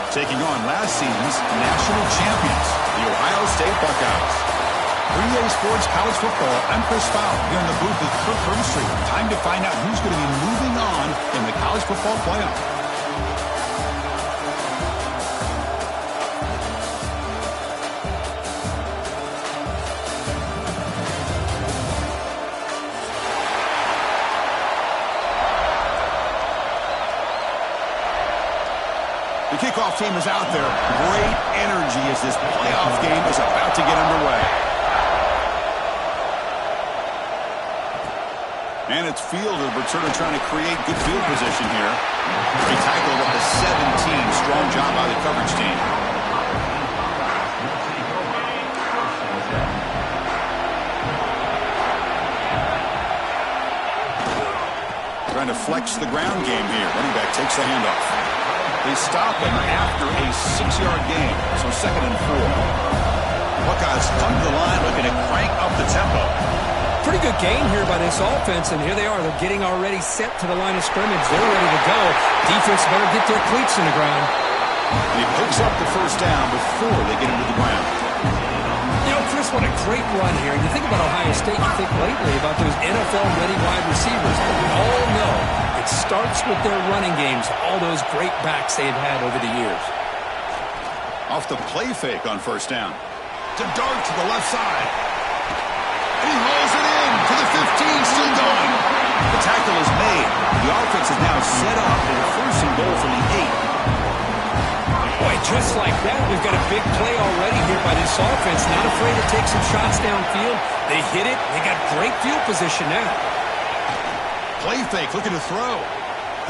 taking on last season's national champions, the Ohio State Buckeyes. 3A Sports College Football, I'm Chris Fowler here in the booth with Kirk Herbstreit. Time to find out who's going to be moving on in the college football playoff. The kickoff team is out there. Great energy as this playoff game is about to get underway. And it's fielder, but sort of trying to create good field position here. He tackled at the 17. Strong job by the coverage team. Trying to flex the ground game here. Running back takes the handoff. They stop him after a 6-yard gain, so 2nd and 4. Buckeyes come to the line looking to crank up the tempo. Pretty good gain here by this offense, and here they are. They're getting already set to the line of scrimmage. They're ready to go. Defense better get their cleats in the ground. And he picks up the first down before they get him to the ground. You know, Chris, what a great run here. You think about Ohio State, you think lately about those NFL-ready wide receivers. But we all know it starts with their running games, all those great backs they've had over the years. Off the play fake on first down. To Dart to the left side. And he rolls it in to the 15, still going. The tackle is made. The offense is now set up for the 1st and goal from the 8. Boy, just like that, we've got a big play already here by this offense. Not afraid to take some shots downfield. They hit it. They got great field position now. Play fake, looking to throw.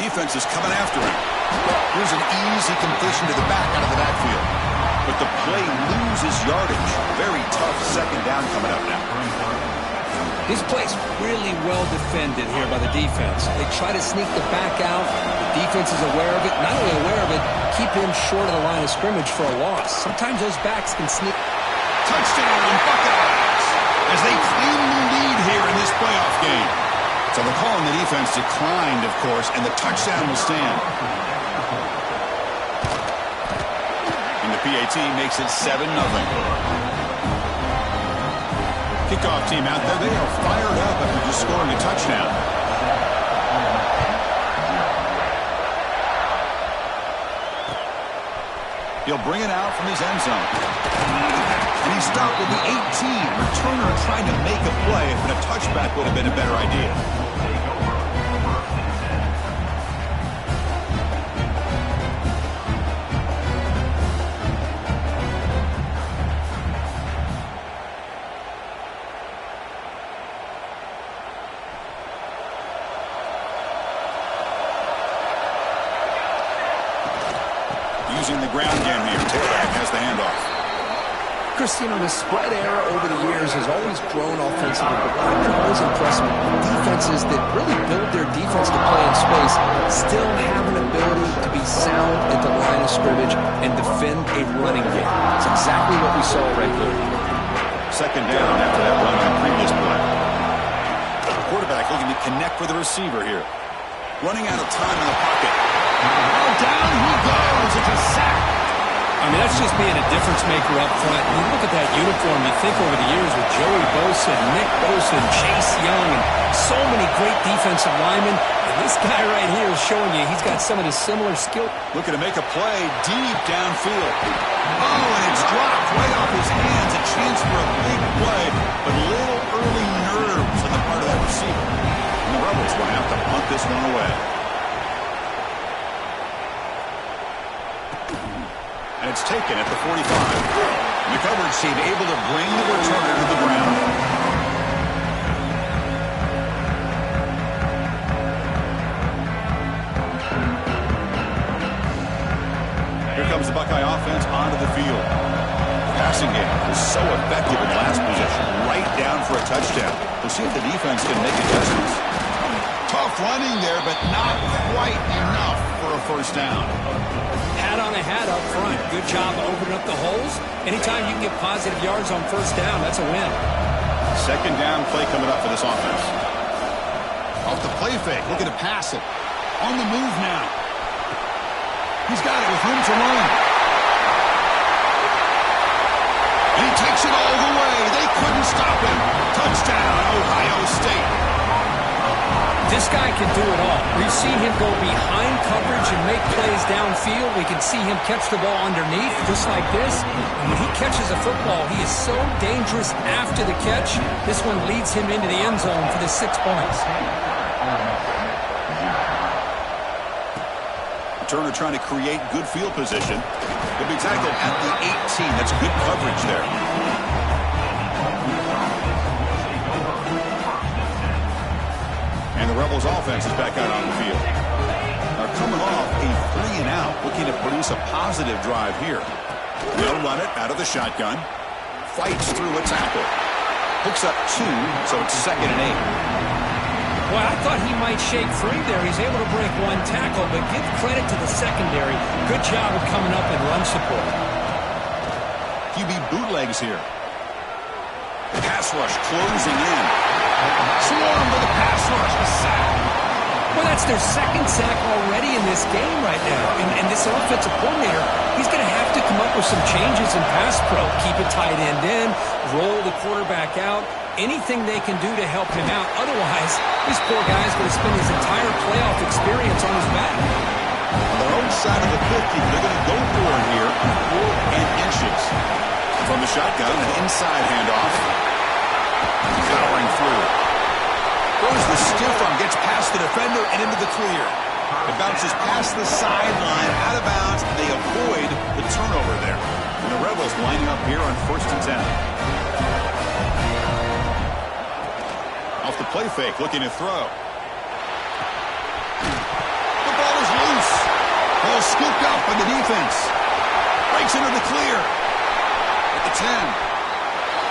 Defense is coming after him. Here's an easy completion to the back out of the backfield. But the play loses yardage. Very tough 2nd down coming up now. This play's really well defended here by the defense. They try to sneak the back out. The defense is aware of it. Not only aware of it, keep him short of the line of scrimmage for a loss. Sometimes those backs can sneak. Touchdown, Buckeyes! As they claim the lead here in this playoff game. So the call on the defense declined, of course, and the touchdown will stand. And the PAT makes it 7-0. Kickoff team out there, they are fired up after just scoring a touchdown. He'll bring it out from his end zone. And he stopped with the 18. Returner trying to make a play, but a touchback would have been a better idea. Using the ground game here. Taylorback has the handoff. Christine, the spread era over the years has always grown offensively, but what I've been always impressed with, defenses that really build their defense to play in space still have an ability to be sound at the line of scrimmage and defend a running game. It's exactly what we saw right here. 2nd down after that run on the previous play. The quarterback looking to connect with the receiver here. Running out of time in the pocket. Oh, down he goes. It's a sack. I mean, that's just being a difference maker up front. You look at that uniform, you think over the years with Joey Bosa, Nick Bosa, and Chase Young, and so many great defensive linemen. And this guy right here is showing you he's got some of the similar skill. Looking to make a play deep downfield. Oh, and it's dropped right off his hands. A chance for a big play, but a little early nerves on the part of that receiver. And the Rebels will have to punt this one away. And it's taken at the 45. And the coverage team able to bring the returner to the ground. Here comes the Buckeye offense onto the field. The passing game was so effective in last possession. Right down for a touchdown. We'll see if the defense can make adjustments. Tough running there, but not quite enough for a first down. Hat on a hat up front. Good job opening up the holes. Anytime you can get positive yards on first down, that's a win. 2nd down play coming up for this offense. Off the play fake, looking to pass it. On the move now. He's got it with room to run. touchdown, Ohio State. This guy can do it all. We've seen him go behind coverage and make plays downfield. We can see him catch the ball underneath, just like this. And when he catches a football, he is so dangerous after the catch. This one leads him into the end zone for the 6 points. Turner trying to create good field position. He'll be tackled at the 18. That's good coverage there. And the Rebels offense is back out on the field. They're coming off a 3-and-out, looking to produce a positive drive here. They'll run it out of the shotgun. Fights through a tackle. Picks up 2, so it's 2nd and 8. Well, I thought he might shake free there. He's able to break 1 tackle, but give credit to the secondary. Good job of coming up and run support. QB bootlegs here. Pass rush closing in. Swarm with a pass rush, a sack. Well, that's their 2nd sack already in this game right now. And this offensive coordinator, he's going to have to come up with some changes in pass pro. Keep a tight end in, roll the quarterback out, anything they can do to help him out. Otherwise, this poor guy's going to spend his entire playoff experience on his back. On their own side of the 50, they're going to go for it here on 4 inches. From the shotgun, an inside handoff. Powering through. Goes the stiff arm, gets past the defender and into the clear. It bounces past the sideline, out of bounds. They avoid the turnover there. And the Rebels lining up here on 1st and 10. Off the play fake, looking to throw. The ball is loose. Ball scooped up by the defense. Breaks into the clear. At the 10.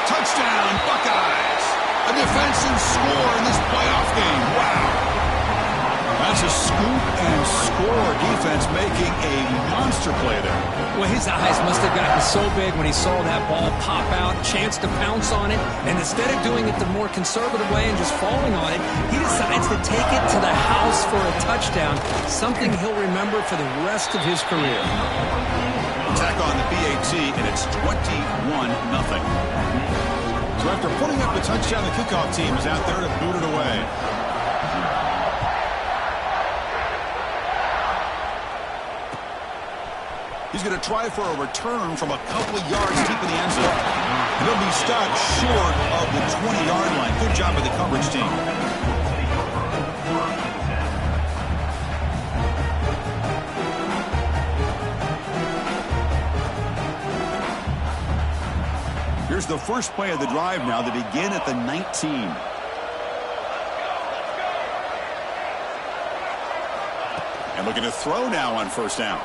Touchdown, Buckeyes. A defensive score in this playoff game. Wow. That's a scoop and score defense making a monster play there. Well, his eyes must have gotten so big when he saw that ball pop out, chance to pounce on it, and instead of doing it the more conservative way and just falling on it, he decides to take it to the house for a touchdown, something he'll remember for the rest of his career. Attack on the PAT, and it's 21-0. So after putting up the touchdown, the kickoff team is out there to boot it away. He's going to try for a return from a couple of yards deep in the end zone. He'll be stopped short of the 20-yard line. Good job by the coverage team. Here's the first play of the drive now. They begin at the 19. And looking to throw now on 1st down. Oh,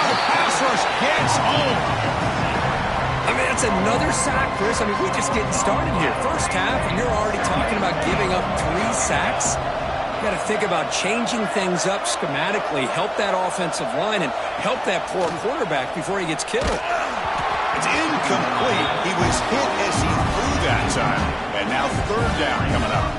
the pass rush gets home. I mean, that's another sack, Chris. I mean, we're just getting started here. First half, and you're already talking about giving up 3 sacks. You got to think about changing things up schematically, help that offensive line, and help that poor quarterback before he gets killed. It's incomplete. He was hit as he threw that time. And now 3rd down coming up.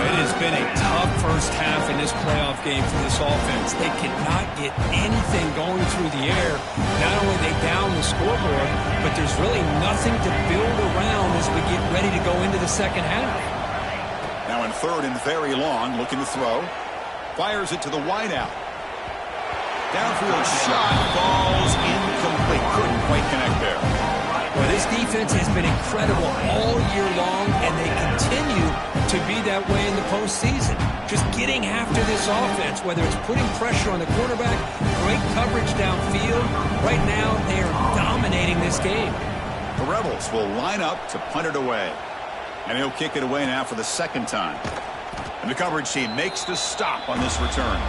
It has been a tough first half in this playoff game for this offense. They cannot get anything going through the air. Not only are they down the scoreboard, but there's really nothing to build around as we get ready to go into the second half. Now in 3rd and very long, looking to throw. Fires it to the wideout. Downfield shot, falls incomplete. Couldn't quite connect there. Well, this defense has been incredible all year long, and they continue to be that way in the postseason. Just getting after this offense, whether it's putting pressure on the quarterback, great coverage downfield. Right now, they are dominating this game. The Rebels will line up to punt it away. And he'll kick it away now for the 2nd time. And the coverage team makes the stop on this return.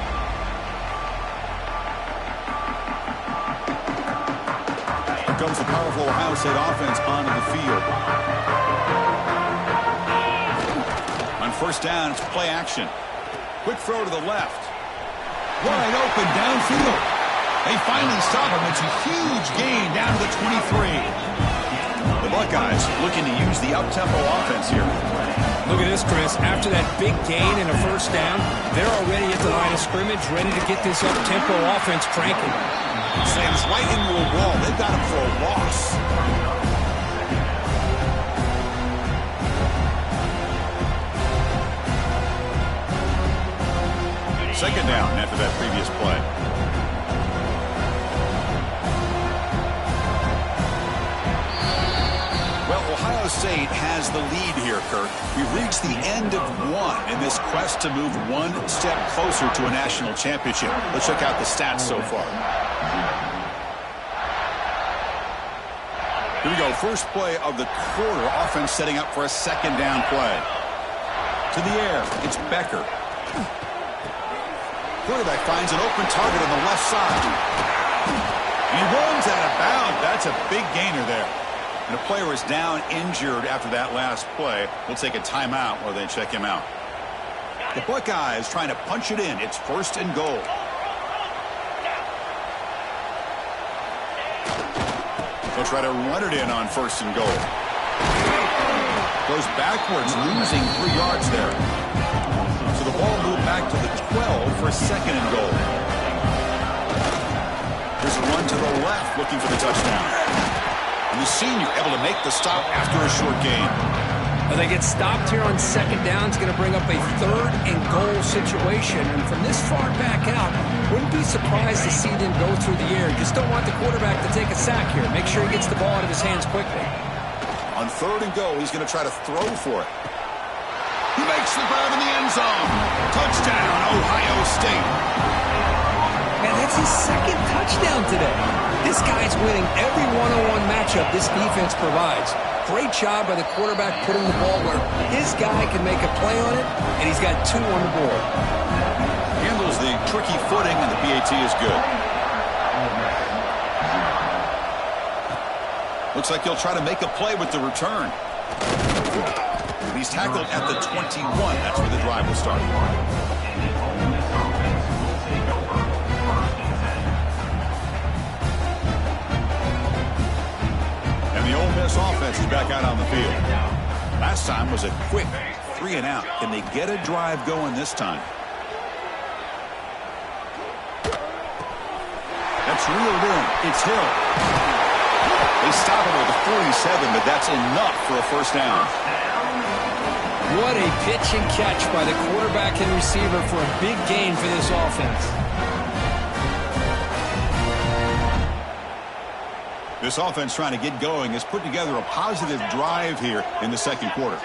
Comes the powerful Ohio State offense onto the field. On 1st down, it's play action. Quick throw to the left. Wide open downfield. They finally stop him. It's a huge gain down to the 23. The Buckeyes looking to use the up-tempo offense here. Look at this, Chris. After that big gain and a 1st down, they're already at the line of scrimmage, ready to get this up-tempo offense cranking. Slams right into a wall. They've got him for a loss. Second down after that previous play. Well, Ohio State has the lead here, Kirk. We've reached the end of one in this quest to move one step closer to a national championship. Let's check out the stats so far. Here we go. First play of the quarter. Offense setting up for a second down play. To the air. It's Becker. Quarterback finds an open target on the left side. And he runs out of bounds. That's a big gainer there. And a player is down injured after that last play. We'll take a timeout while they check him out. The Buckeyes trying to punch it in. It's first and goal. They'll try to run it in on first and goal. Goes backwards, losing 3 yards there. So the ball moved back to the 12 for a second and goal. There's a run to the left looking for the touchdown. And the senior able to make the stop after a short gain. Well, they get stopped here on second down. It's going to bring up a third and goal situation. And from this far back out, wouldn't be surprised to see them go through the air. Just don't want the quarterback to take a sack here. Make sure he gets the ball out of his hands quickly. On third and goal, he's going to try to throw for it. He makes the grab in the end zone. Touchdown, Ohio State. Man, that's his second touchdown today. This guy's winning every one-on-one matchup this defense provides. Great job by the quarterback putting the ball where his guy can make a play on it, and he's got 2 on the board. Handles the tricky footing, and the PAT is good. Looks like he'll try to make a play with the return. He's tackled at the 21. That's where the drive will start. The Ole Miss offense is back out on the field. Last time was a quick 3 and out. Can they get a drive going this time? That's reeled in. It's Hill. They stop him at the 47, but that's enough for a first down. What a pitch and catch by the quarterback and receiver for a big gain for this offense. This offense trying to get going has put together a positive drive here in the second quarter.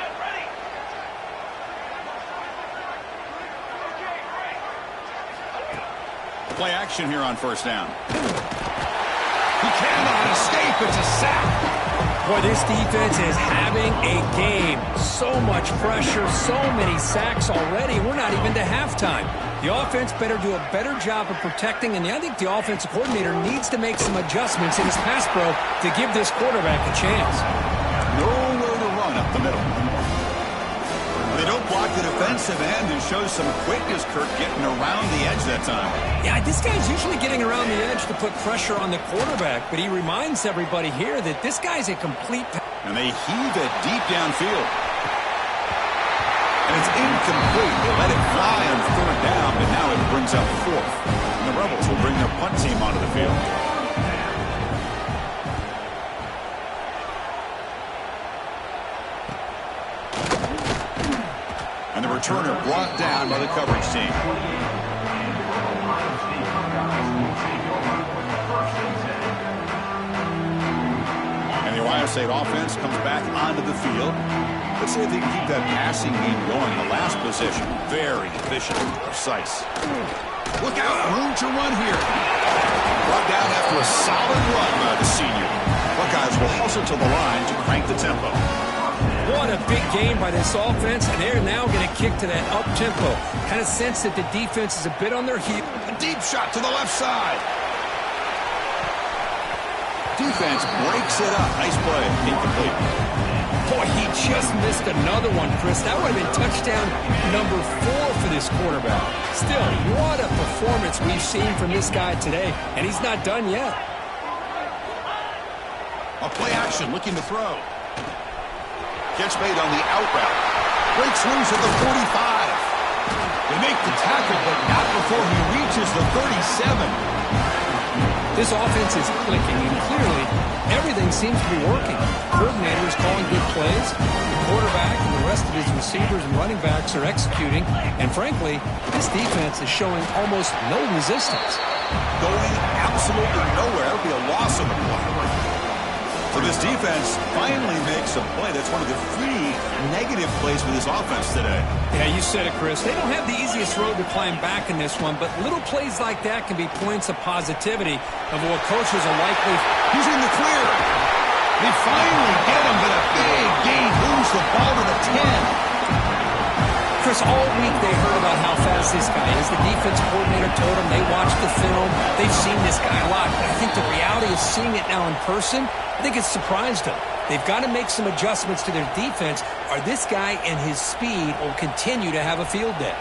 Play action here on first down. He cannot escape. It's a sack. Boy, this defense is having a game. So much pressure, so many sacks already. We're not even to halftime. The offense better do a better job of protecting, and I think the offensive coordinator needs to make some adjustments in his pass pro to give this quarterback a chance. Nowhere to run up the middle. They don't block the defensive end and show some quickness, Kirk, getting around the edge that time. Yeah, this guy's usually getting around the edge to put pressure on the quarterback, but he reminds everybody here that this guy's a complete... And they heave it deep downfield. And it's incomplete. They let it fly on third down, but now it brings up fourth. And the Rebels will bring their punt team onto the field. And the returner brought down by the coverage team. And the Ohio State offense comes back onto the field. Let's see if they can keep that passing game going. The last possession, very efficient and precise. Look out, room to run here. Brought down after a solid run by the senior. Buckeyes will hustle to the line to crank the tempo. What a big game by this offense, and they're now going to kick to that up-tempo. Kind of sense that the defense is a bit on their heel. A deep shot to the left side. Defense breaks it up. Nice play. Incomplete. Boy, he just missed another one, Chris. That would have been touchdown number 4 for this quarterback. Still, what a performance we've seen from this guy today, and he's not done yet. A play action, looking to throw. Catch made on the out route. Breaks loose at the 45. They make the tackle, but not before he reaches the 37. This offense is clicking, and clearly everything seems to be working. Coordinator is calling good plays. The quarterback and the rest of his receivers and running backs are executing. And frankly, this defense is showing almost no resistance. Going absolutely nowhere. It'll be a loss on the play. So this defense finally makes a play. That's one of the few negative plays for this offense today. Yeah, you said it, Chris. They don't have the easiest road to climb back in this one, but little plays like that can be points of positivity of what coaches are likely. He's in the clear. They finally get him, but a big gain moves the ball to the 10. Chris, all week they heard about how fast this guy is. The defense coordinator told them they watched the film. They've seen this guy a lot. But I think the reality of seeing it now in person, I think it's surprised them. They've got to make some adjustments to their defense, or this guy and his speed will continue to have a field day.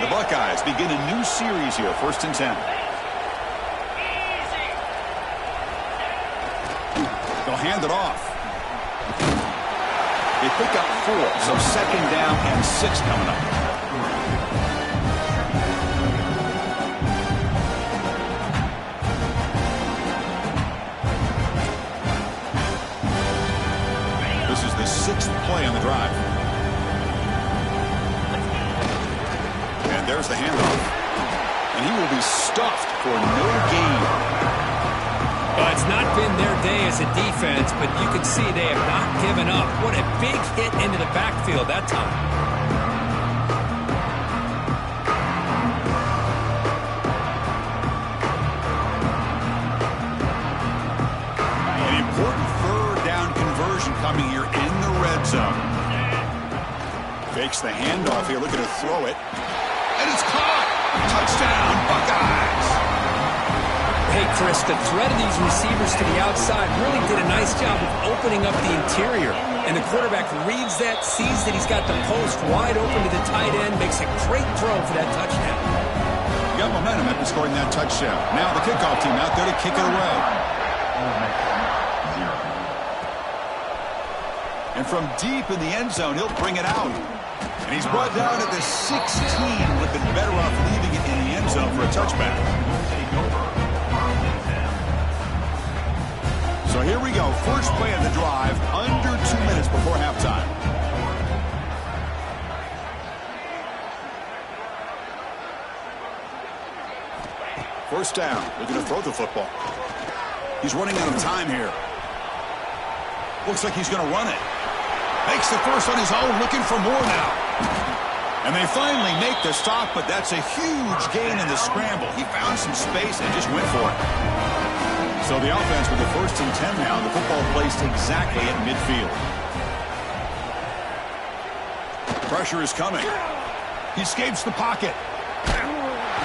The Buckeyes begin a new series here, 1st and 10. They'll hand it off. They pick up 4, so 2nd down and 6 coming up. This is the 6th play on the drive. And there's the handoff. And he will be stuffed for no gain. Well, it's not been their day as a defense, but you can see they have not given up. What a big hit into the backfield that time. An important 3rd down conversion coming here in the red zone. Fakes the handoff here, looking to throw it. And it's caught! Touchdown, Buckeyes! Hey, Chris, the threat of these receivers to the outside really did a nice job of opening up the interior. And the quarterback reads that, sees that he's got the post wide open to the tight end, makes a great throw for that touchdown. Got momentum after scoring that touchdown. Now the kickoff team out there to kick it away. And from deep in the end zone, he'll bring it out. And he's brought down at the 16. Would have been better off leaving it in the end zone for a touchback. So here we go. First play of the drive, under 2 minutes before halftime. First down. Looking to throw the football. He's running out of time here. Looks like he's going to run it. Makes the first on his own, looking for more now. And they finally make the stop, but that's a huge gain in the scramble. He found some space and just went for it. So the offense with the 1st and 10 now. The football placed exactly at midfield. Pressure is coming. He escapes the pocket.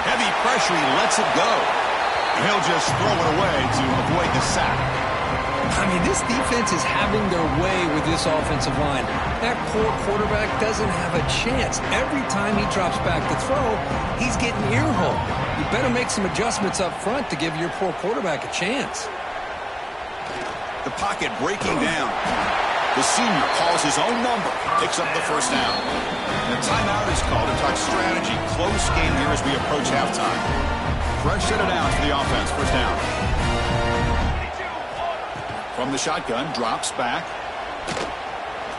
Heavy pressure, he lets it go. And he'll just throw it away to avoid the sack. I mean, this defense is having their way with this offensive line. That poor quarterback doesn't have a chance. Every time he drops back to throw, he's getting earholed. You better make some adjustments up front to give your poor quarterback a chance. The pocket breaking down. The senior calls his own number, picks up the first down. And the timeout is called to talk strategy. Close game here as we approach halftime. Fresh set of downs for the offense. First down. From the shotgun, drops back.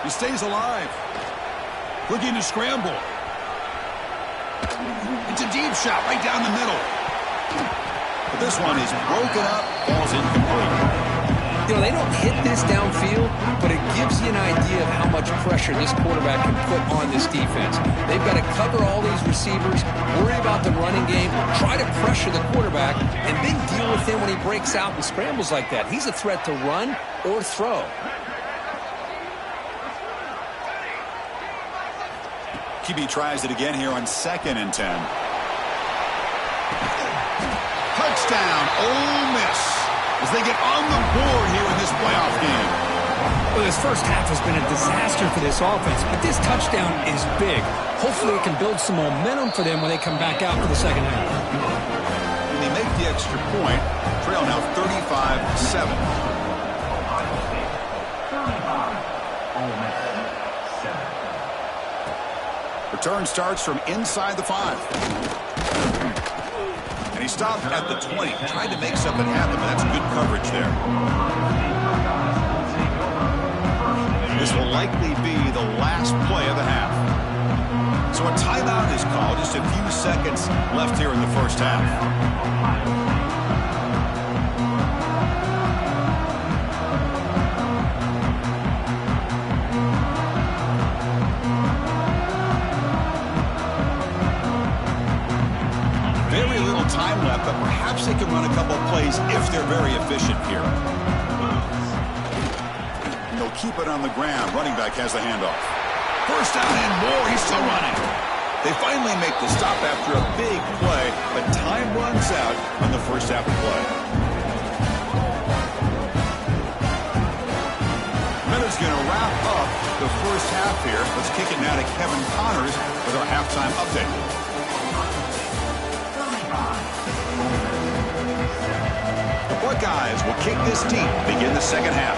He stays alive. Looking to scramble. It's a deep shot right down the middle. But this one is broken up. Ball's incomplete. You know, they don't hit this downfield, but it gives you an idea of how much pressure this quarterback can put on this defense. They've got to cover all these receivers, worry about the running game, try to pressure the quarterback, and then deal with him when he breaks out and scrambles like that. He's a threat to run or throw. QB tries it again here on 2nd and 10. Touchdown, Ole Miss, as they get on the board here in this playoff game. Well, this first half has been a disaster for this offense, but this touchdown is big. Hopefully it can build some momentum for them when they come back out for the second half. And they make the extra point. Trail now 35-7. Return starts from inside the 5. And he stopped at the 20. Tried to make something happen, but that's good coverage there. This will likely be the last play of the half. So a timeout is called. Just a few seconds left here in the first half. Very little time left, but perhaps they can run a couple plays if they're very efficient here. And they'll keep it on the ground. Running back has the handoff. First down and more. He's still running. They finally make the stop after a big play, but time runs out on the first half of play. Miller's going to wrap up the first half here. Let's kick it now to Kevin Connors with our halftime update. The Buckeyes will kick this deep, begin the second half.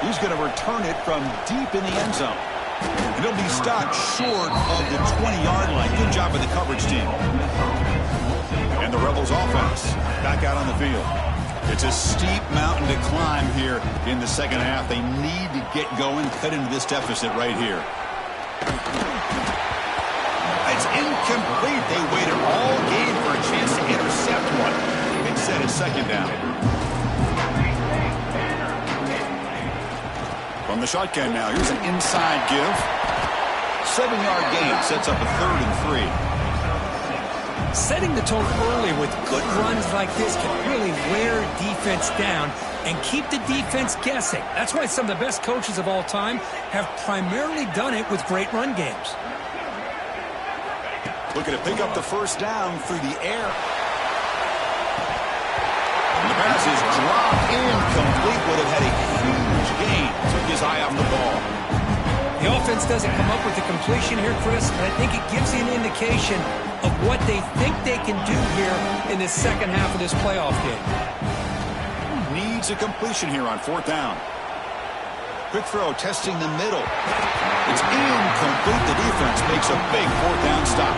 He's going to return it from deep in the end zone. And he'll be stopped short of the 20-yard line. Good job by the coverage team. And the Rebels offense back out on the field. It's a steep mountain to climb here in the second half. They need to get going, cut into this deficit right here. It's incomplete. They waited all game for a chance to intercept one. Instead, it's second down. From the shotgun now, here's an inside give. 7-yard gain sets up a 3rd and 3. Setting the tone early with good runs like this can really wear defense down and keep the defense guessing. That's why some of the best coaches of all time have primarily done it with great run games. Looking to pick up the first down through the air. And the pass is dropped incomplete. Would have had a huge gain. Took his eye off the ball. The offense doesn't come up with the completion here, Chris, and I think it gives you an indication of what they think they can do here in the second half of this playoff game. Needs a completion here on 4th down. Quick throw, testing the middle. It's incomplete. The defense makes a big 4th down stop.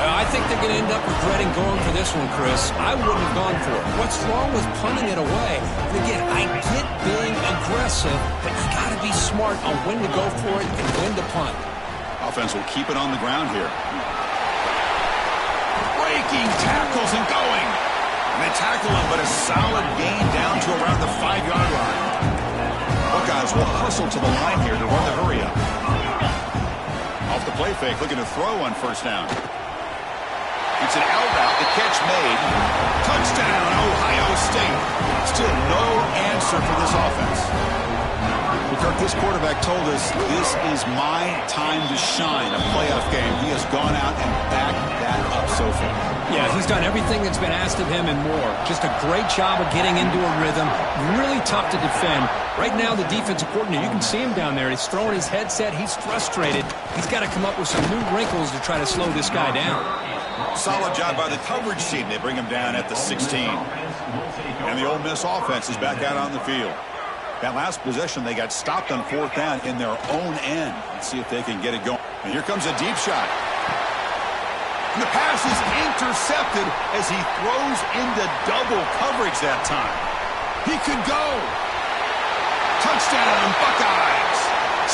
I think they're going to end up regretting going for this one, Chris. I wouldn't have gone for it. What's wrong with punting it away? And again, I get being aggressive, but you got to be smart on when to go for it and when to punt. Offense will keep it on the ground here. Breaking tackles and going. And they tackle him, but a solid gain down to around the 5-yard line. Buckeyes will hustle to the line here to run the hurry up. Off the play fake, looking to throw on first down. It's an out route, the catch made. Touchdown, Ohio State. Still no answer for this offense. Kirk, this quarterback told us this is my time to shine, a playoff game. He has gone out and backed that up so far. Yeah, he's done everything that's been asked of him and more. Just a great job of getting into a rhythm. Really tough to defend. Right now, the defensive coordinator, you can see him down there. He's throwing his headset. He's frustrated. He's got to come up with some new wrinkles to try to slow this guy down. Solid job by the coverage team. They bring him down at the 16. And the Ole Miss offense is back out on the field. That last possession, they got stopped on 4th down in their own end. Let's see if they can get it going. And here comes a deep shot. And the pass is intercepted as he throws into double coverage that time. He could go. Touchdown, Buckeyes.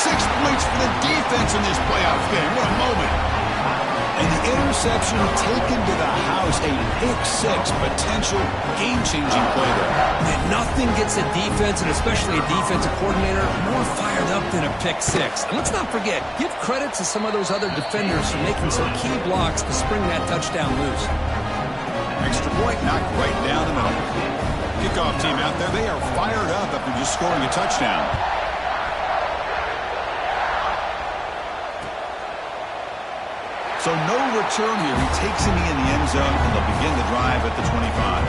6 points for the defense in this playoff game. What a moment. And the interception taken to the house, a pick-6, potential game-changing play there. Man, nothing gets a defense, and especially a defensive coordinator, more fired up than a pick-6. And let's not forget, give credit to some of those other defenders for making some key blocks to spring that touchdown loose. Extra point knocked right down the middle. Kickoff team out there, they are fired up after just scoring a touchdown. So no return here. He takes him in the end zone, and they'll begin the drive at the 25.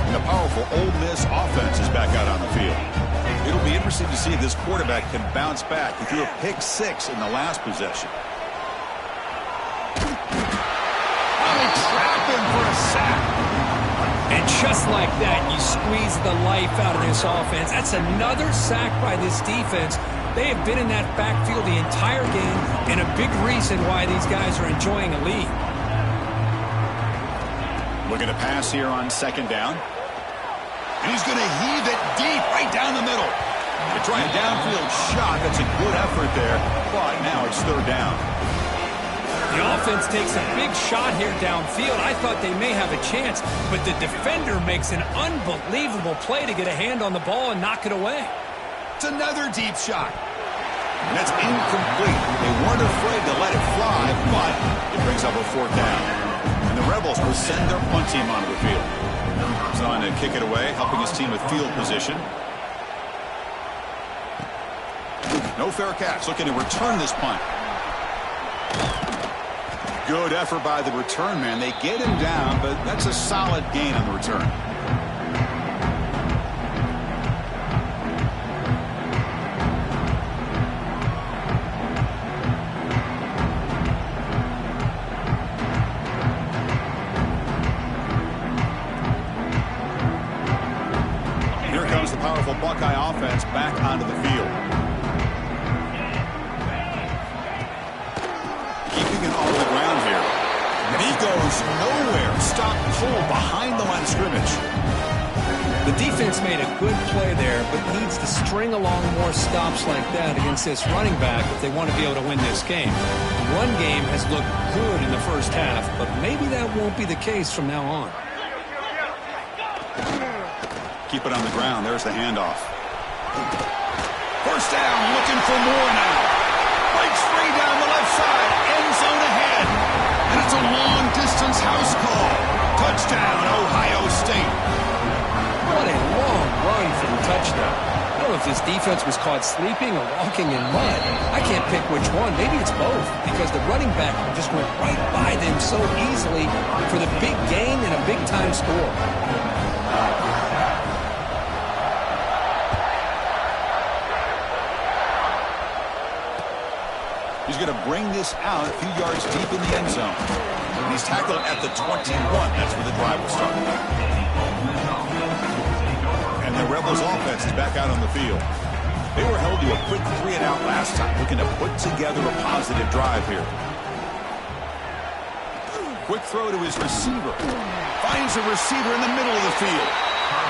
And the powerful Ole Miss offense is back out on the field. It'll be interesting to see if this quarterback can bounce back. He threw a pick-6 in the last possession. Oh, they trap him for a sack. And just like that, you squeeze the life out of this offense. That's another sack by this defense. They have been in that backfield the entire game, and a big reason why these guys are enjoying a lead. Looking to pass here on second down. And he's going to heave it deep right down the middle. They try a downfield shot. That's a good effort there. But now it's third down. The offense takes a big shot here downfield. I thought they may have a chance, but the defender makes an unbelievable play to get a hand on the ball and knock it away. It's another deep shot. And that's incomplete. They weren't afraid to let it fly, but it brings up a fourth down. And the Rebels will send their punt team onto the field. He's on to kick it away, helping his team with field position. No fair catch. Looking to return this punt. Good effort by the return man. They get him down, but that's a solid gain on the return. Here comes the powerful Buckeye offense back onto the field. On the ground here. And he goes nowhere. Stop pull behind the line of scrimmage. The defense made a good play there, but needs to string along more stops like that against this running back if they want to be able to win this game. The run game has looked good in the first half, but maybe that won't be the case from now on. Keep it on the ground. There's the handoff. First down, looking for more now. Breaks free down the left side. End zone ahead. And it's a long-distance house call. Touchdown, Ohio State. What a long run for the touchdown. I don't know if this defense was caught sleeping or walking in mud. I can't pick which one. Maybe it's both, because the running back just went right by them so easily for the big gain and a big-time score. He's going to bring this out a few yards deep in the end zone. And he's tackled at the 21. That's where the drive will start. And the Rebels offense is back out on the field. They were held to a quick 3-and-out last time, looking to put together a positive drive here. Quick throw to his receiver. Finds a receiver in the middle of the field.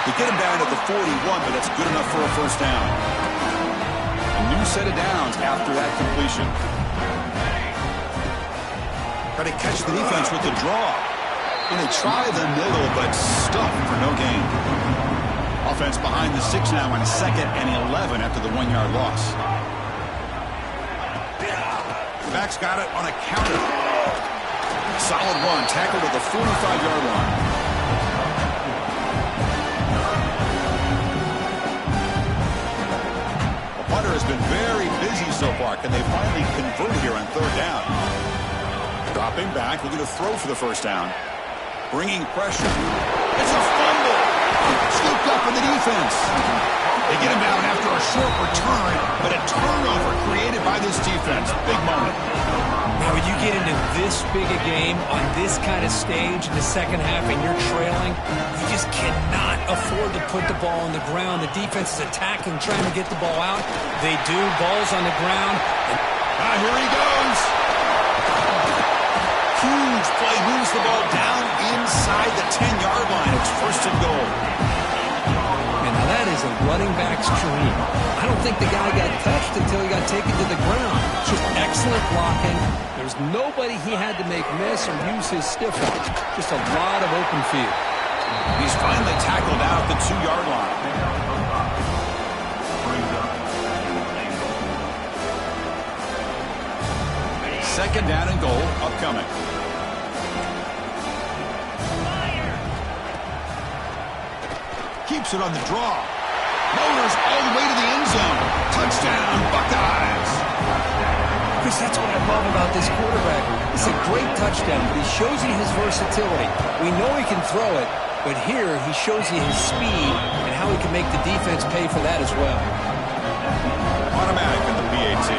They get him down at the 41, but that's good enough for a first down. A new set of downs after that completion. Try to catch the defense with the draw. And they try the middle, but stuck for no gain. Offense behind the 6 now on 2nd and 11 after the 1-yard loss. The back's got it on a counter. Solid run, tackled at the 45-yard line. The punter has been very busy so far. Can they finally convert here on third down? Dropping back, looking to throw for the first down. Bringing pressure. It's a fumble. Scooped up in the defense. They get him down after a short return, but a turnover created by this defense. Big moment. Now, when you get into this big a game on this kind of stage in the second half and you're trailing, you just cannot afford to put the ball on the ground. The defense is attacking, trying to get the ball out. They do. Ball's on the ground. Here he goes. Huge play, moves the ball down inside the 10-yard line. It's first and goal. And now that is a running back's dream. I don't think the guy got touched until he got taken to the ground. It's just excellent blocking. There's nobody he had to make miss or use his stiff arm. Just a lot of open field. He's finally tackled out at the 2-yard line. Second down and goal upcoming. Keeps it on the draw. Motors all the way to the end zone. Touchdown, Buckeyes. Chris, that's what I love about this quarterback. It's a great touchdown, but he shows you his versatility. We know he can throw it, but here he shows you his speed and how he can make the defense pay for that as well. Automatic in the PAT.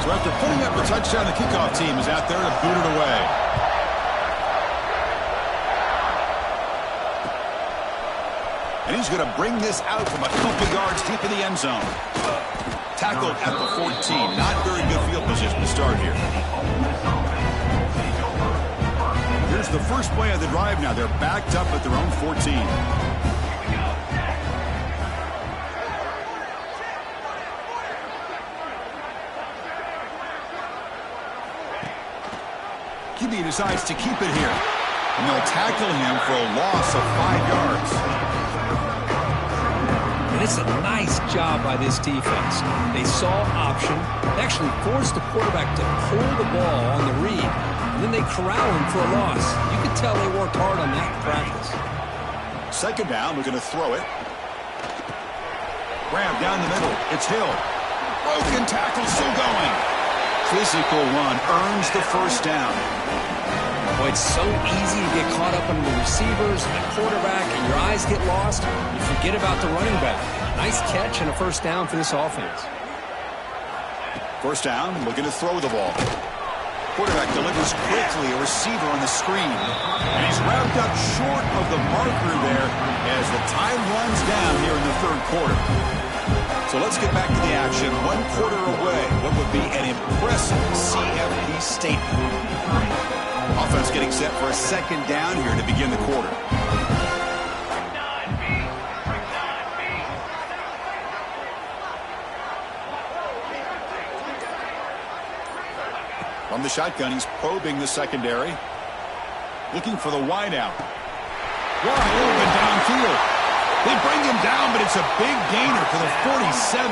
So after putting up a touchdown, the kickoff team is out there to boot it away. And he's going to bring this out from a couple yards deep in the end zone. Tackled at the 14. Not very good field position to start here. Here's the first play of the drive now. They're backed up at their own 14. QB decides to keep it here. And they'll tackle him for a loss of 5 yards. And it's a nice job by this defense. They saw option, actually forced the quarterback to pull the ball on the read, and then they corral him for a loss. You could tell they worked hard on that in practice. Second down, we're going to throw it. Grab down the middle. It's Hill. Broken tackle, still going. Physical run earns the first down. Boy, it's so easy to get caught up on the receivers and the quarterback, and your eyes get lost. You forget about the running back. Nice catch and a first down for this offense. First down, looking to throw the ball. Quarterback delivers quickly, a receiver on the screen. And he's wrapped up short of the marker there as the time runs down here in the third quarter. So let's get back to the action. 1 quarter away. What would be an impressive CFP statement. Offense getting set for a second down here to begin the quarter. From the shotgun, he's probing the secondary. Looking for the wideout. Wide open downfield. They bring him down, but it's a big gainer for the 47.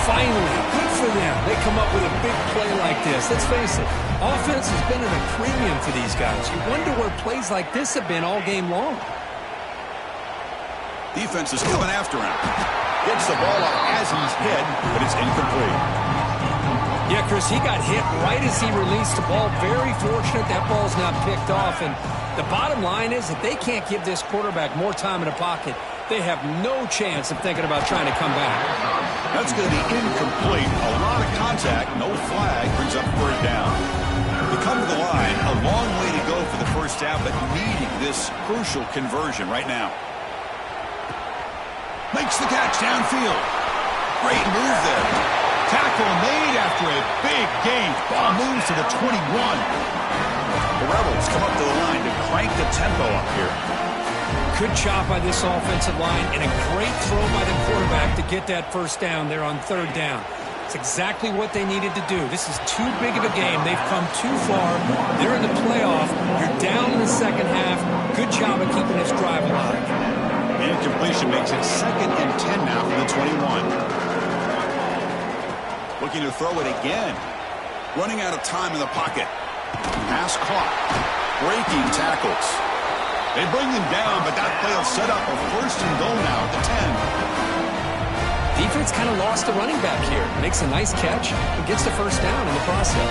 Finally, good for them. They come up with a big play like this. Let's face it, offense has been at a premium for these guys. You wonder where plays like this have been all game long. Defense is coming after him. Gets the ball up as he's hit, but it's incomplete. Yeah, Chris, he got hit right as he released the ball. Very fortunate that ball's not picked off. And the bottom line is that they can't give this quarterback more time in the pocket. They have no chance of thinking about trying to come back. That's going to be incomplete. A lot of contact, no flag, brings up third down. They come to the line, a long way to go for the first down, but needing this crucial conversion right now. Makes the catch downfield. Great move there. Tackle made after a big gain. Ball moves to the 21. The Rebels come up to the line to crank the tempo up here. Good job by this offensive line and a great throw by the quarterback to get that first down there on third down. It's exactly what they needed to do. This is too big of a game. They've come too far. They're in the playoff. You're down in the second half. Good job of keeping this drive alive. Incompletion makes it 2nd and 10 now from the 21. Looking to throw it again. Running out of time in the pocket. Pass caught. Breaking tackles. They bring him down, but that play will set up a first and goal now at the 10. Defense kind of lost the running back here. Makes a nice catch and gets the first down in the process.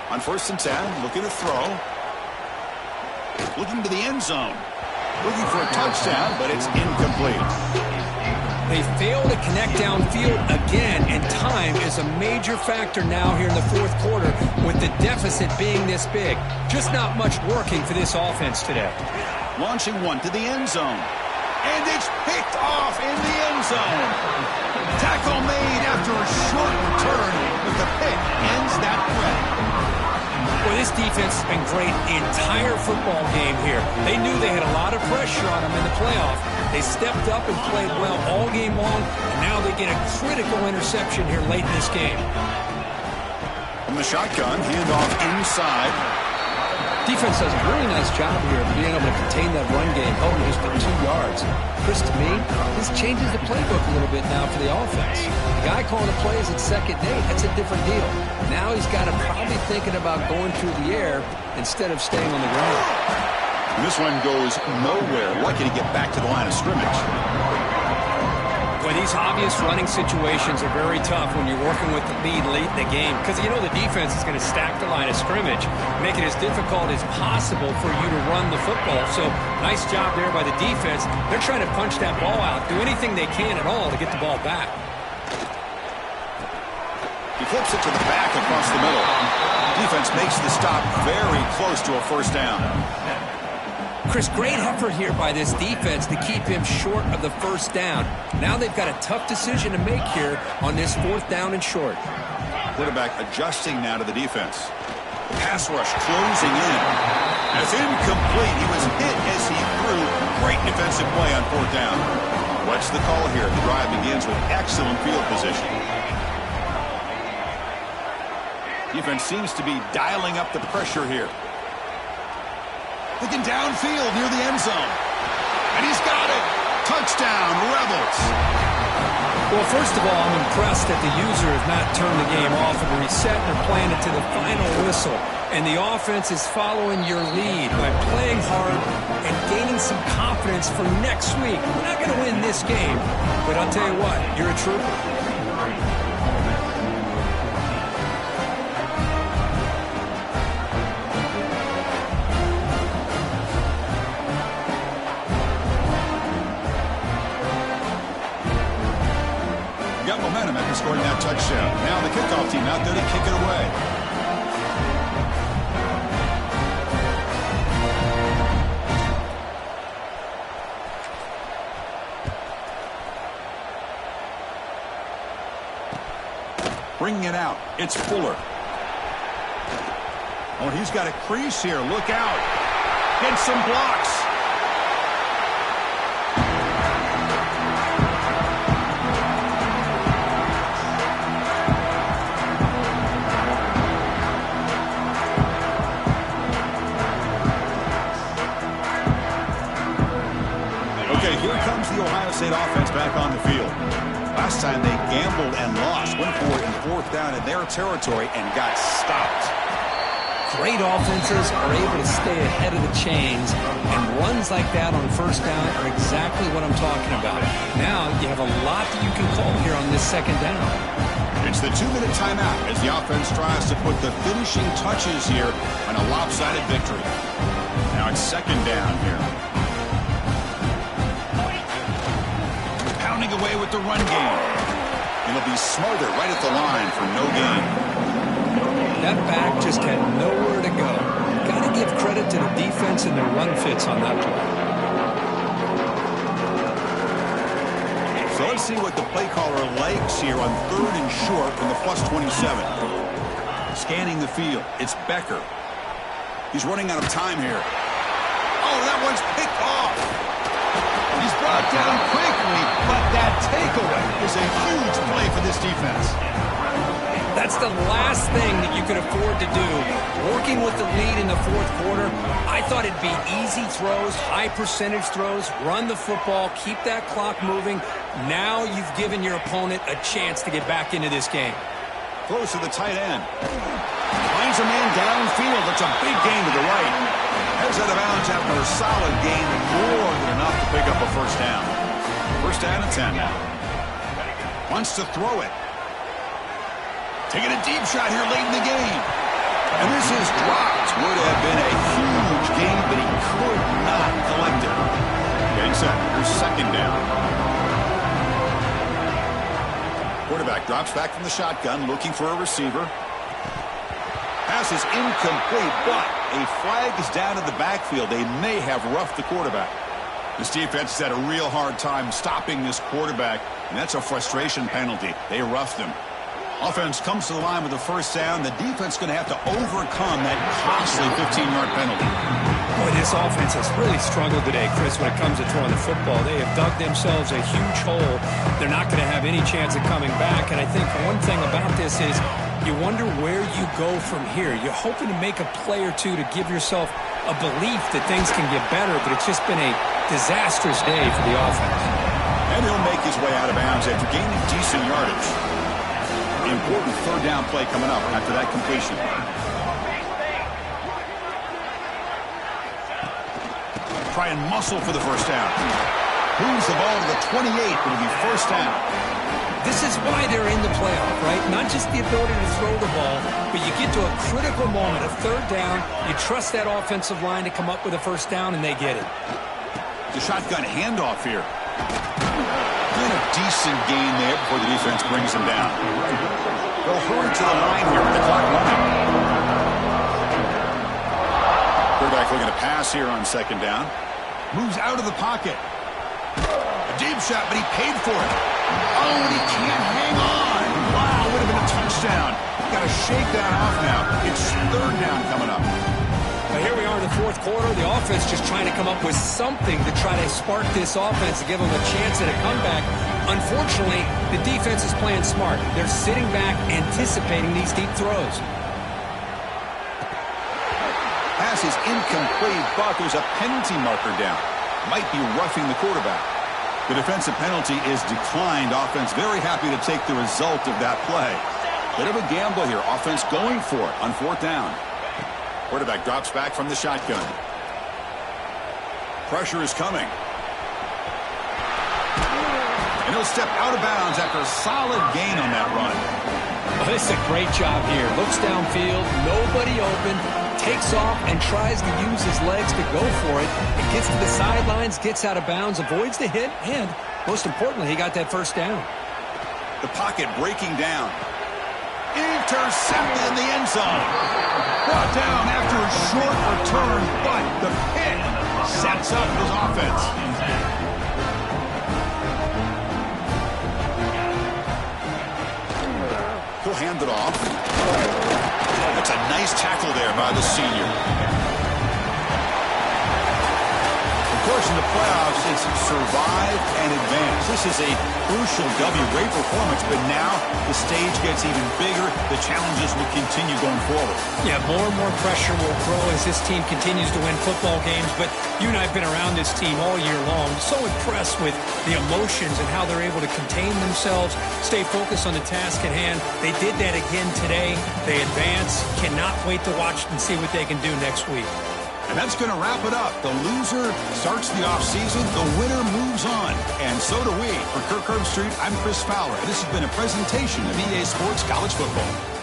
On 1st and 10, looking to throw. Looking to the end zone. Looking for a touchdown, but it's incomplete. They fail to connect downfield again, and time is a major factor now here in the fourth quarter with the deficit being this big. Just not much working for this offense today. Launching one to the end zone. And it's picked off in the end zone. Tackle made after a short return, but the pick ends that threat. Boy, this defense has been great the entire football game here. They knew they had a lot of pressure on them in the playoff. They stepped up and played well all game long, and now they get a critical interception here late in this game. From the shotgun, handoff inside. Defense does a really nice job here of being able to contain that run game, holding just to 2 yards. Chris, to me, this changes the playbook a little bit now for the offense. The guy calling the plays at 2nd and 8, that's a different deal. Now he's got to probably thinking about going through the air instead of staying on the ground. And this one goes nowhere. Lucky to get back to the line of scrimmage. Boy, these obvious running situations are very tough when you're working with the lead late in the game because you know the defense is going to stack the line of scrimmage, make it as difficult as possible for you to run the football. So nice job there by the defense. They're trying to punch that ball out, do anything they can at all to get the ball back. He flips it to the back across the middle. Defense makes the stop very close to a first down. Chris, great effort here by this defense to keep him short of the first down. Now they've got a tough decision to make here on this 4th down and short. Quarterback adjusting now to the defense. Pass rush closing in. It's incomplete. He was hit as he threw. Great defensive play on 4th down. What's the call here? The drive begins with excellent field position. Defense seems to be dialing up the pressure here. Looking downfield near the end zone. And he's got it. Touchdown, Rebels. Well, first of all, I'm impressed that the user has not turned the game off and reset and playing it to the final whistle. And the offense is following your lead by playing hard and gaining some confidence for next week. We're not going to win this game, but I'll tell you what, you're a trooper. Got momentum after scoring that touchdown. Now the kickoff team out there to kick it away. Bringing it out. It's Fuller. Oh, he's got a crease here. Look out. Get some blocks. Okay, here comes the Ohio State offense back on the field. Last time they gambled and lost, went for it in 4th down in their territory and got stopped. Great offenses are able to stay ahead of the chains, and runs like that on 1st down are exactly what I'm talking about. Now you have a lot that you can call here on this 2nd down. It's the 2-minute timeout as the offense tries to put the finishing touches here on a lopsided victory. Now it's 2nd down here. Pounding away with the run game. It'll be smothered right at the line for no gain. That back just had nowhere to go. Got to give credit to the defense and their run fits on that play. So let's see what the play caller likes here on 3rd and short from the +27. Scanning the field. It's Becker. He's running out of time here. Oh, that one's picked off. He's brought down quickly, but that takeaway is a huge play for this defense. That's the last thing that you can afford to do. Working with the lead in the 4th quarter, I thought it'd be easy throws, high percentage throws, run the football, keep that clock moving. Now you've given your opponent a chance to get back into this game. Close to the tight end. Finds a man downfield. That's a big gain to the right. Heads out of bounds after a solid gain, more than enough to pick up a 1st down. 1st down and 10 now. Wants to throw it. Taking a deep shot here late in the game. And this is dropped. Would have been a huge gain, but he could not collect it. Getting set. Here's 2nd down. Quarterback drops back from the shotgun, looking for a receiver. Pass is incomplete, but a flag is down in the backfield. They may have roughed the quarterback. This defense has had a real hard time stopping this quarterback, and that's a frustration penalty. They roughed him. Offense comes to the line with the 1st down. The defense is going to have to overcome that costly 15-yard penalty. Boy, this offense has really struggled today, Chris, when it comes to throwing the football. They have dug themselves a huge hole. They're not going to have any chance of coming back. And I think one thing about this is you wonder where you go from here. You're hoping to make a play or two to give yourself a belief that things can get better, but it's just been a disastrous day for the offense. And he'll make his way out of bounds after gaining decent yardage. Important 3rd down play coming up after that completion. Try and muscle for the 1st down. Moves the ball to the 28. It'll be 1st down. This is why they're in the playoff, right? Not just the ability to throw the ball, but you get to a critical moment, a 3rd down. You trust that offensive line to come up with a 1st down, and they get it. The shotgun handoff here. And a decent gain there before the defense brings him down. They'll hurry to the line here with the clock running. quarterback looking to pass here on second down. Moves out of the pocket. A deep shot, but he paid for it. Oh, and he can't hang on. Wow, would have been a touchdown. Got to shake that off now. It's third down coming up. But here we are in the fourth quarter. The offense just trying to come up with something to try to spark this offense to give them a chance at a comeback. Unfortunately, the defense is playing smart. They're sitting back, anticipating these deep throws. Pass is incomplete, but there's a penalty marker down. Might be roughing the quarterback. The defensive penalty is declined. Offense very happy to take the result of that play. Bit of a gamble here. Offense going for it on fourth down. Quarterback drops back from the shotgun. Pressure is coming. And he'll step out of bounds after a solid gain on that run. Well, this is a great job here. Looks downfield, nobody open, takes off and tries to use his legs to go for it. It gets to the sidelines, gets out of bounds, avoids the hit, and most importantly, he got that first down. The pocket breaking down. Intercepted in the end zone. Brought down after a short return, but the pick sets up his offense. He'll hand it off. That's a nice tackle there by the senior. Of course, in the playoffs, it's survive and advance. This is a crucial W. Great performance, but now the stage gets even bigger. The challenges will continue going forward. Yeah, more and more pressure will grow as this team continues to win football games, but you and I have been around this team all year long. So impressed with the emotions and how they're able to contain themselves, stay focused on the task at hand. They did that again today. They advance. Cannot wait to watch and see what they can do next week. And that's going to wrap it up. The loser starts the offseason. The winner moves on. And so do we. For Kirk Herbstreit, I'm Chris Fowler. This has been a presentation of EA Sports College Football.